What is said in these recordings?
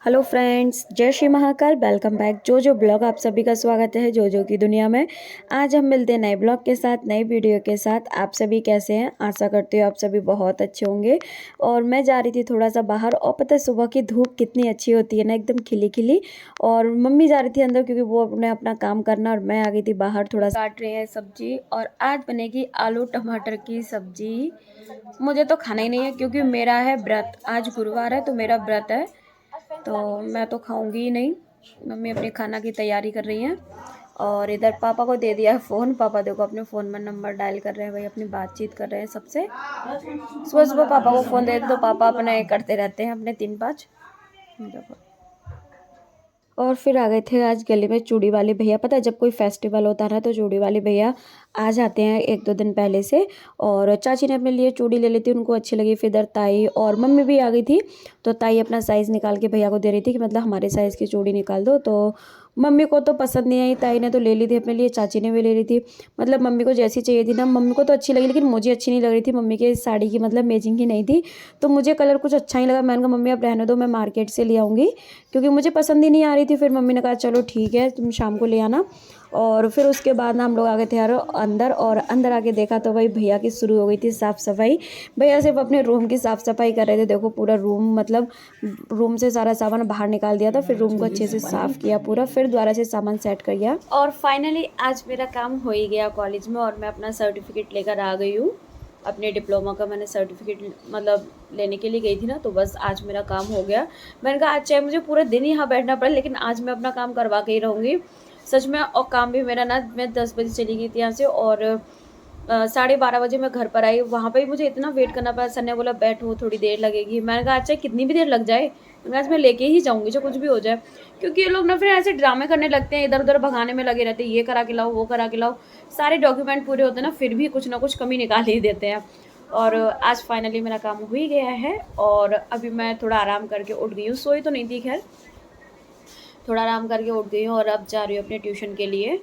Hello friends, जय Shri Mahakal. Welcome back जो blog. आप सभी का स्वागत है जो की दुनिया में। आज हम मिलते हैं नए ब्लॉग के साथ, नई वीडियो के साथ। आप सभी कैसे हैं? आशा करती हूँ आप सभी बहुत अच्छे होंगे। और मैं जा रही थी थोड़ा सा बाहर, और पता है सुबह की धूप कितनी अच्छी होती है ना, एकदम खिली खिली। और मम्मी जा रही थी अंदर क्योंकि वो अपने अपना काम करना, और मैं आ गई थी बाहर। थोड़ा काट रही है सब्जी, और आज बनेगी आलू टमाटर की सब्जी। मुझे तो खाना ही नहीं है क्योंकि मेरा है व्रत। आज गुरुवार है तो मेरा व्रत है, तो मैं तो खाऊंगी ही नहीं। मम्मी अपने खाना की तैयारी कर रही हैं। और इधर पापा को दे दिया है फ़ोन। पापा देखो अपने फ़ोन में नंबर डायल कर रहे हैं, भाई अपनी बातचीत कर रहे हैं सबसे। सुबह सुबह पापा को फ़ोन दे दो तो पापा अपने करते रहते हैं अपने 3-5। देखो, और फिर आ गए थे आज गली में चूड़ी वाले भैया। पता है जब कोई फेस्टिवल होता है ना तो चूड़ी वाले भैया आ जाते हैं 1-2 दिन पहले से। और चाची ने अपने लिए चूड़ी ले ली थी, उनको अच्छी लगी। फिर इधर ताई और मम्मी भी आ गई थी, तो ताई अपना साइज़ निकाल के भैया को दे रही थी कि मतलब हमारे साइज़ की चूड़ी निकाल दो। तो मम्मी को तो पसंद नहीं आई, ताई ने तो ले ली थी अपने लिए, चाची ने भी ले ली थी। मतलब मम्मी को जैसी चाहिए थी ना, मम्मी को तो अच्छी लगी लेकिन मुझे अच्छी नहीं लग रही थी। मम्मी के साड़ी की मतलब मैचिंग की नहीं थी, तो मुझे कलर कुछ अच्छा नहीं लगा। मैंने कहा मम्मी आप रहने दो, मैं मार्केट से ले आऊँगी, क्योंकि मुझे पसंद ही नहीं आ रही थी। फिर मम्मी ने कहा चलो ठीक है तुम शाम को ले आना। और फिर उसके बाद ना हम लोग आ गए थे यार अंदर, और अंदर आके देखा तो भाई भैया की शुरू हो गई थी साफ़ सफाई। भैया सिर्फ अपने रूम की साफ़ सफाई कर रहे थे। देखो पूरा रूम, मतलब रूम से सारा सामान बाहर निकाल दिया था, फिर रूम को अच्छे से साफ़ किया पूरा, फिर दोबारा से सामान सेट कर दिया। और फाइनली आज मेरा काम हो ही गया कॉलेज में, और मैं अपना सर्टिफिकेट लेकर आ गई हूँ। अपने डिप्लोमा का मैंने सर्टिफिकेट मतलब लेने के लिए गई थी ना, तो बस आज मेरा काम हो गया। मैंने कहा आज चाहे मुझे पूरे दिन ही यहाँ बैठना पड़े, लेकिन आज मैं अपना काम करवा के ही रहूँगी सच में। और काम भी मेरा ना, मैं 10 बजे चली गई थी यहाँ से, और 12:30 बजे मैं घर पर आई। वहाँ पे मुझे इतना वेट करना पड़ा। सर ने बोला बैठो थोड़ी देर लगेगी। मैंने कहा अच्छा कितनी भी देर लग जाए, आज मैं लेके ही जाऊँगी जो कुछ भी हो जाए। क्योंकि ये लोग ना फिर ऐसे ड्रामे करने लगते हैं, इधर उधर भगाने में लगे रहते हैं, ये करा के लाओ वो करा के लाओ। सारे डॉक्यूमेंट पूरे होते हैं ना, फिर भी कुछ ना कुछ कमी निकाल ही देते हैं। और आज फाइनली मेरा काम हो ही गया है, और अभी मैं थोड़ा आराम करके उठ गई हूँ। सोई तो नहीं थी खैर, थोड़ा आराम करके उठ गई हूँ, और अब जा रही हूँ अपने ट्यूशन के लिए।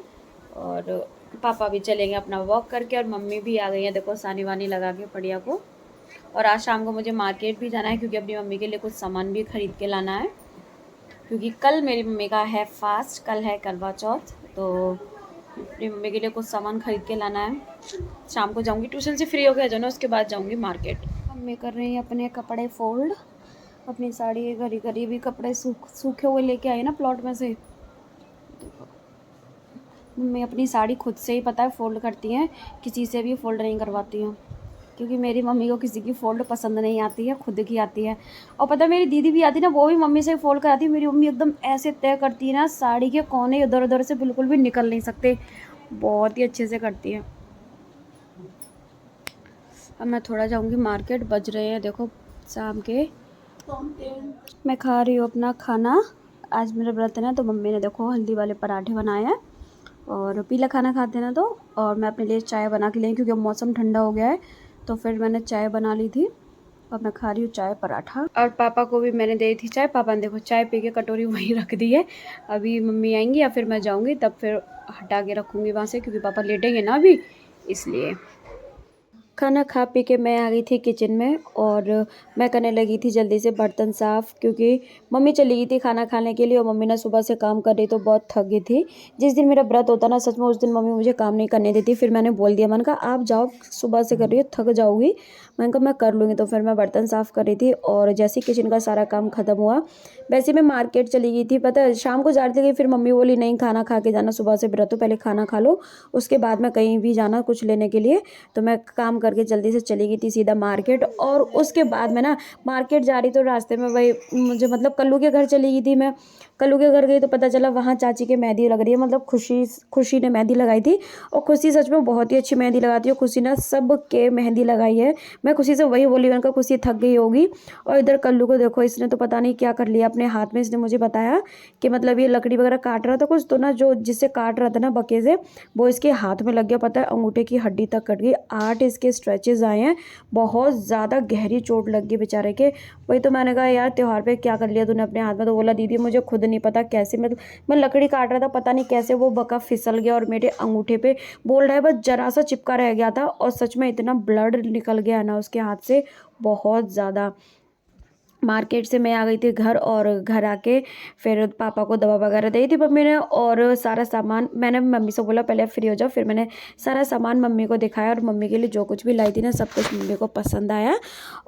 और पापा भी चलेंगे अपना वॉक करके, और मम्मी भी आ गई है देखो सानी वानी लगा के बढ़िया को। और आज शाम को मुझे मार्केट भी जाना है, क्योंकि अपनी मम्मी के लिए कुछ सामान भी ख़रीद के लाना है, क्योंकि कल मेरी मम्मी का है फास्ट, कल है करवा चौथ। तो अपनी मम्मी के लिए कुछ सामान ख़रीद के लाना है। शाम को जाऊँगी, ट्यूशन से फ्री होकर आ जाना, उसके बाद जाऊँगी मार्केट। मम्मी कर रही है अपने कपड़े फोल्ड। अपनी साड़ी घड़ी घड़ी भी कपड़े सूखे हुए लेके आई ना प्लॉट में से। देखो मम्मी अपनी साड़ी खुद से ही पता है फोल्ड करती हैं, किसी से भी फोल्ड नहीं करवाती हैं, क्योंकि मेरी मम्मी को किसी की फ़ोल्ड पसंद नहीं आती है, खुद की आती है। और पता है मेरी दीदी भी आती है ना, वो भी मम्मी से फ़ोल्ड कराती है। मेरी मम्मी एकदम ऐसे तय करती है ना, साड़ी के कोने इधर उधर से बिल्कुल भी निकल नहीं सकते, बहुत ही अच्छे से करती है। अब मैं थोड़ा जाऊंगी मार्केट, बज रहे हैं देखो शाम के। मैं खा रही हूँ अपना खाना। आज मेरा व्रत है ना, तो मम्मी ने देखो हल्दी वाले पराठे बनाए हैं, और पीला खाना खाते हैं ना तो। और मैं अपने लिए चाय बना के ली, क्योंकि मौसम ठंडा हो गया है, तो फिर मैंने चाय बना ली थी। और मैं खा रही हूँ चाय पराठा। और पापा को भी मैंने दी थी चाय। पापा ने देखो चाय पी के कटोरी वहीं रख दी है। अभी मम्मी आएंगी या फिर मैं जाऊँगी तब फिर हटा के रखूँगी वहाँ से, क्योंकि पापा लेटेंगे ना अभी, इसलिए। खाना खा पी के मैं आ गई थी किचन में, और मैं करने लगी थी जल्दी से बर्तन साफ़, क्योंकि मम्मी चली गई थी खाना खाने के लिए, और मम्मी ना सुबह से काम कर रही तो बहुत थक गई थी। जिस दिन मेरा व्रत होता ना, सच में उस दिन मम्मी मुझे काम नहीं करने देती। फिर मैंने बोल दिया, मैंने कहा आप जाओ, सुबह से कर रही हो थक जाओगी। मैंने कहा मैं कर लूँगी। तो फिर मैं बर्तन साफ़ कर रही थी, और जैसे ही किचन का सारा काम ख़त्म हुआ, वैसे मैं मार्केट चली गई थी। पता है शाम को जा रही थी, फिर मम्मी बोली नहीं खाना खा के जाना, सुबह से व्रत हो, पहले खाना खा लो, उसके बाद में कहीं भी जाना कुछ लेने के लिए। तो मैं काम करके जल्दी से चली गई थी सीधा मार्केट। और उसके बाद मैं ना मार्केट जा रही तो रास्ते में वही मुझे मतलब कल्लू के घर चली गई थी। मैं कल्लू के घर गई तो पता चला वहाँ चाची के मेहंदी लग रही है, मतलब खुशी ने मेहंदी लगाई थी। और खुशी सच में बहुत ही अच्छी मेहंदी लगाती है। खुशी ने सब के मेहंदी लगाई है। मैं खुशी से वही बोली, मैंने कहा खुशी थक गई होगी। और इधर कल्लू को देखो, इसने तो पता नहीं क्या कर लिया अपने हाथ में। इसने मुझे बताया कि मतलब ये लकड़ी वगैरह काट रहा था कुछ, तो ना जो जिससे काट रहा था ना बके से, वो इसके हाथ में लग गया। पता है अंगूठे की हड्डी तक कट गई, 8 इसके स्ट्रेचेस आए हैं, बहुत ज़्यादा गहरी चोट लग गई बेचारे के। वही तो मैंने कहा यार त्योहार पे क्या कर लिया तूने अपने हाथ में। तो बोला दीदी मुझे खुद नहीं पता कैसे, मतलब मैं लकड़ी काट रहा था, पता नहीं कैसे वो बका फिसल गया और मेरे अंगूठे पे बोल रहा है बस जरा सा चिपका रह गया था। और सच में इतना ब्लड निकल गया ना उसके हाथ से, बहुत ज़्यादा। मार्केट से मैं आ गई थी घर, और घर आके फिर पापा को दवा वगैरह दी थी मम्मी ने, और सारा सामान मैंने मम्मी से बोला पहले आप फ्री हो जाओ, फिर मैंने सारा सामान मम्मी को दिखाया, और मम्मी के लिए जो कुछ भी लाई थी ना सब कुछ मम्मी को पसंद आया।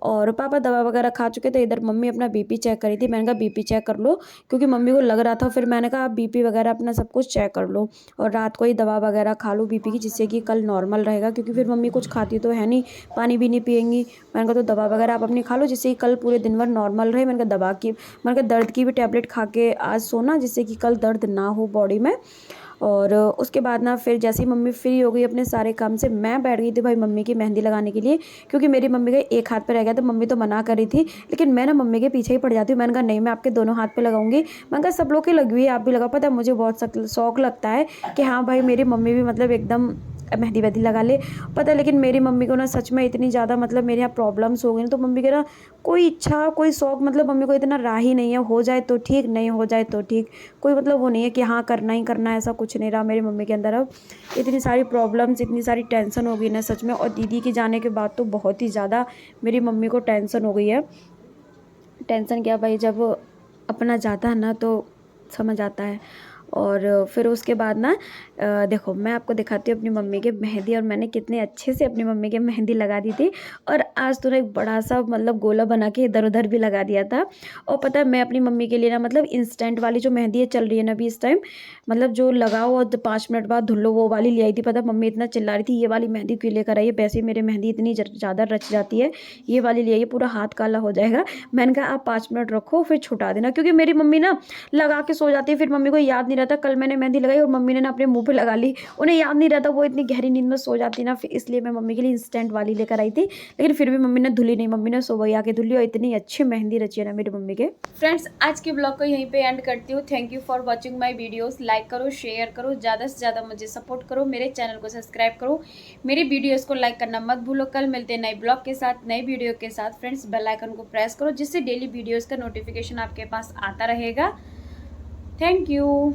और पापा दवा वगैरह खा चुके थे, इधर मम्मी अपना बीपी चेक करी थी। मैंने कहा बीपी चेक कर लो, क्योंकि मम्मी को लग रहा था, फिर मैंने कहा आप बीपी वगैरह अपना सब कुछ चेक कर लो, और रात को ही दवा वगैरह खा लो बीपी की, जिससे कि कल नॉर्मल रहेगा, क्योंकि फिर मम्मी कुछ खाती तो है नहीं, पानी भी नहीं पियेंगी। मैंने कहा तो दवा वगैरह आप अपनी खा लो, जिससे कि कल पूरे दिन भर नॉर्मल रहे। मैंने कहा मैंने कहा दर्द की भी टैबलेट खा के आज सोना, जिससे कि कल दर्द ना हो बॉडी में। और उसके बाद ना फिर जैसे ही मम्मी फ्री हो गई अपने सारे काम से, मैं बैठ गई थी भाई मम्मी की मेहंदी लगाने के लिए, क्योंकि मेरी मम्मी का एक हाथ पे रह गया, तो मम्मी तो मना करी थी, लेकिन मैं ना मम्मी के पीछे ही पड़ जाती हूँ। मैंने कहा नहीं, मैं आपके दोनों हाथ पे लगाऊंगी। मैंने कहा सब लोग की लगी हुई है, आप भी लगाओ। पता है मुझे बहुत शौक लगता है कि हाँ भाई मेरी मम्मी भी मतलब एकदम मेहंदी वेहंदी लगा ले। पता है लेकिन मेरी मम्मी को ना सच में इतनी ज़्यादा मतलब मेरे यहाँ प्रॉब्लम्स हो गई ना, तो मम्मी के ना कोई इच्छा कोई शौक मतलब मम्मी को इतना रहा ही नहीं है। हो जाए तो ठीक, नहीं हो जाए तो ठीक, कोई मतलब वो नहीं है कि हाँ करना ही करना है, ऐसा कुछ नहीं रहा मेरी मम्मी के अंदर। अब इतनी सारी प्रॉब्लम्स, इतनी सारी टेंशन हो गई ना सच में, और दीदी के जाने के बाद तो बहुत ही ज़्यादा मेरी मम्मी को टेंशन हो गई है। टेंशन क्या भाई, जब अपना जाता है ना तो समझ आता है। और फिर उसके बाद ना देखो मैं आपको दिखाती हूँ अपनी मम्मी के मेहंदी, और मैंने कितने अच्छे से अपनी मम्मी के मेहंदी लगा दी थी। और आज तो ना एक बड़ा सा मतलब गोला बना के इधर उधर भी लगा दिया था। और पता है मैं अपनी मम्मी के लिए ना मतलब इंस्टेंट वाली जो मेहंदी है चल रही है ना अभी इस टाइम, मतलब जो लगाओ और 5 मिनट बाद धुल लो, वो वाली ले आई थी। पता मम्मी इतना चिल्ला रही थी ये वाली मेहंदी क्यों लेकर आई है, वैसे ही मेरी मेहंदी इतनी ज़्यादा रच जाती है, ये वाली ले आइए पूरा हाथ काला हो जाएगा। मैंने कहा आप 5 मिनट रखो फिर छुटा देना, क्योंकि मेरी मम्मी ना लगा के सो जाती है, फिर मम्मी को याद नहीं रहता। कल मैंने मेहंदी लगाई और मम्मी ने ना अपने मुंह पे लगा ली, उन्हें याद नहीं रहता, वो इतनी गहरी नींद में सो जाती ना, फिर इसलिए मैं मम्मी के लिए इंस्टेंट वाली लेकर आई थी। लेकिन फिर भी मम्मी ने धुली नहीं, मम्मी ने सुबह आके धुली, और इतनी अच्छी मेहंदी रची है ना मेरी मम्मी के। फ्रेंड्स आज के ब्लॉग को यहीं पे एंड करती हूँ। Thank you for watching my videos. Like करो, शेयर करो, ज़्यादा से ज़्यादा मुझे सपोर्ट करो, मेरे चैनल को सब्सक्राइब करो, मेरी वीडियोज़ को लाइक करना मत भूलो। कल मिलते हैं नए ब्लॉग के साथ, नई वीडियो के साथ। फ्रेंड्स बेल आइकन को प्रेस करो, जिससे डेली वीडियोज़ का नोटिफिकेशन आपके पास आता रहेगा। Thank you.